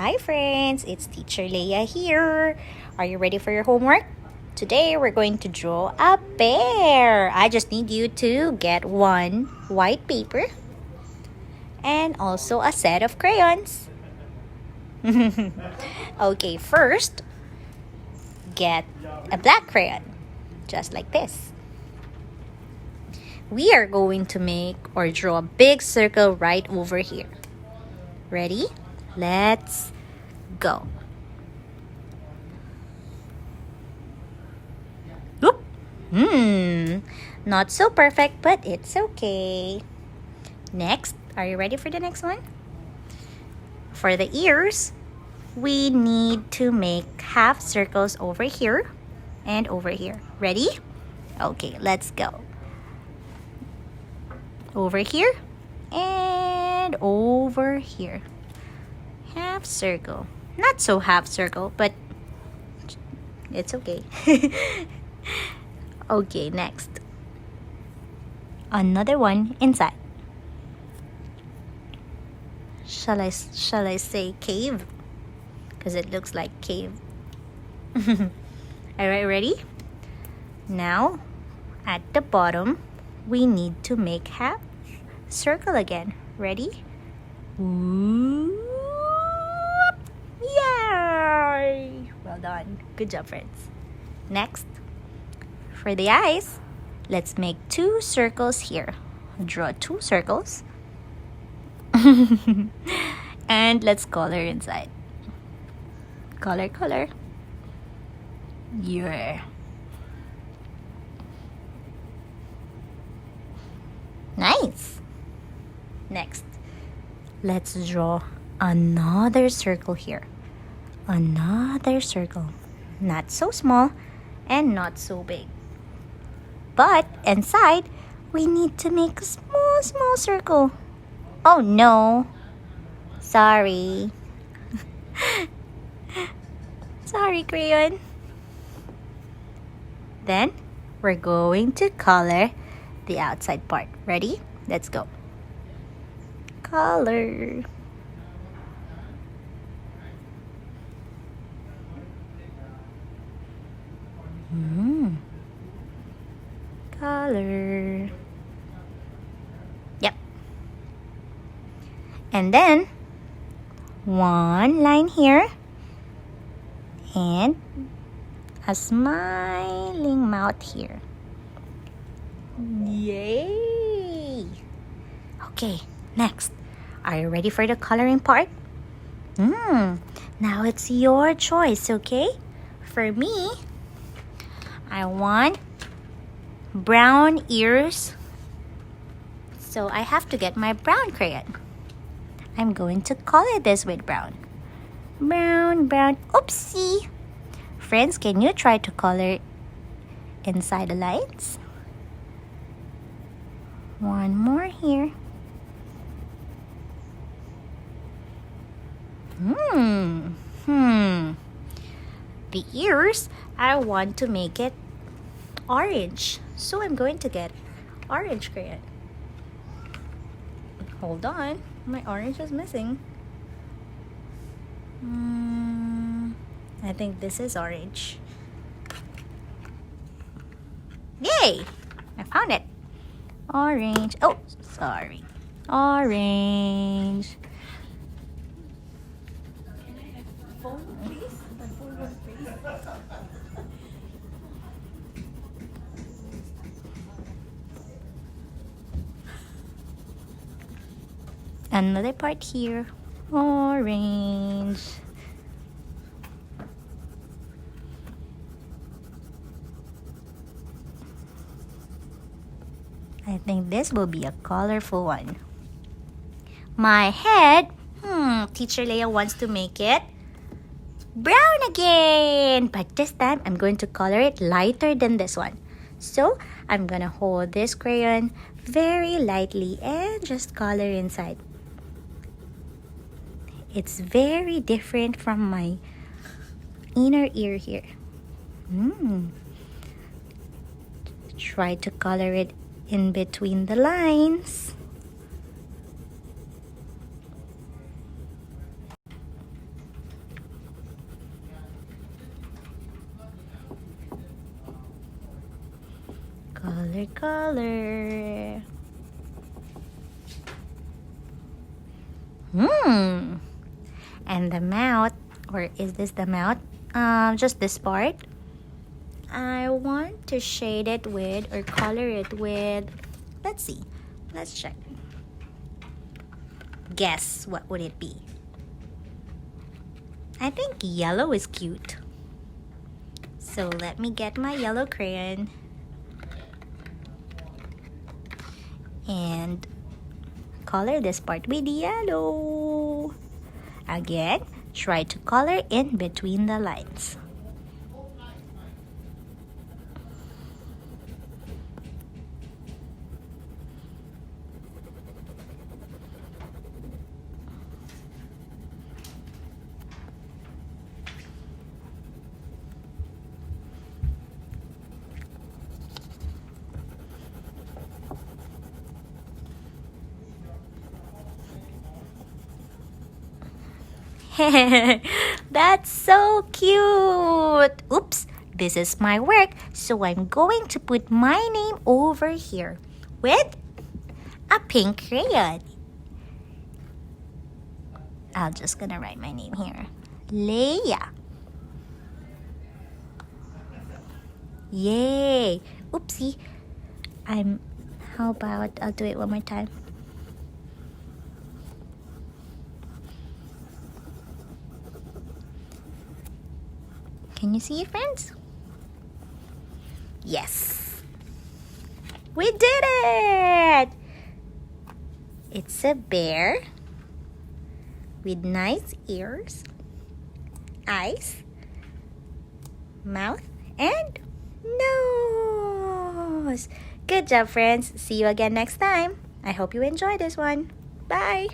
Hi friends, it's Teacher Leia here. Are you ready for your homework? Today we're going to draw a bear. I just need you to get one white paper and also a set of crayons. Okay, first get a black crayon, just like this. We are going to make or draw a big circle right over here. Ready? Let's go. Oop. Not so perfect, but it's okay. Next, are you ready for the next one? For the ears, we need to make half circles over here and over here. Ready? Okay, let's go. Over here and over here. Half circle. Not so half circle, but it's okay. Okay, next. Another one inside. Shall I say cave? Because it looks like cave. Alright, ready? Now, at the bottom, we need to make half circle again. Ready? Whoop. Yay! Well done. Good job, friends. Next, for the eyes, let's make 2 circles here. Draw 2 circles. And let's color inside. Color. Yeah. Nice. Next, let's draw another circle here. Another circle. Not so small and not so big. But inside, we need to make a small circle. Oh no. Sorry. Sorry, crayon. Then, we're going to color the outside part. Ready? Let's go. Color. Color. Yep. And then, one line here. And a smiling mouth here. Yay! Okay, next. Are you ready for the coloring part? Now it's your choice, okay? For me, I want brown ears. So I have to get my brown crayon. I'm going to color this with brown. Brown. Oopsie! Friends, can you try to color inside the lines? One more here. The ears, I want to make it orange. So I'm going to get orange crayon. Hold on, my orange is missing. I think this is orange. Yay! I found it. Orange. Oh, sorry. Orange. Another part here. Orange. I think this will be a colorful one. My head, Teacher Leia wants to make it brown again. But this time, I'm going to color it lighter than this one. So, I'm gonna hold this crayon very lightly and just color inside. It's very different from my inner ear here. Try to color it in between the lines. Color, color. And the mouth, or is this the mouth? Just this part. I want to shade it with, or color it with, let's see. Let's check. Guess what would it be? I think yellow is cute. So let me get my yellow crayon and color this part with yellow. Again, try to color in between the lines. That's so cute! Oops, this is my work, so I'm going to put my name over here with a pink crayon. I'm just gonna write my name here. Leia. Yay! Oopsie. How about I'll do it one more time. Can you see it, friends? Yes! We did it! It's a bear with nice ears, eyes, mouth, and nose. Good job, friends. See you again next time. I hope you enjoyed this one. Bye!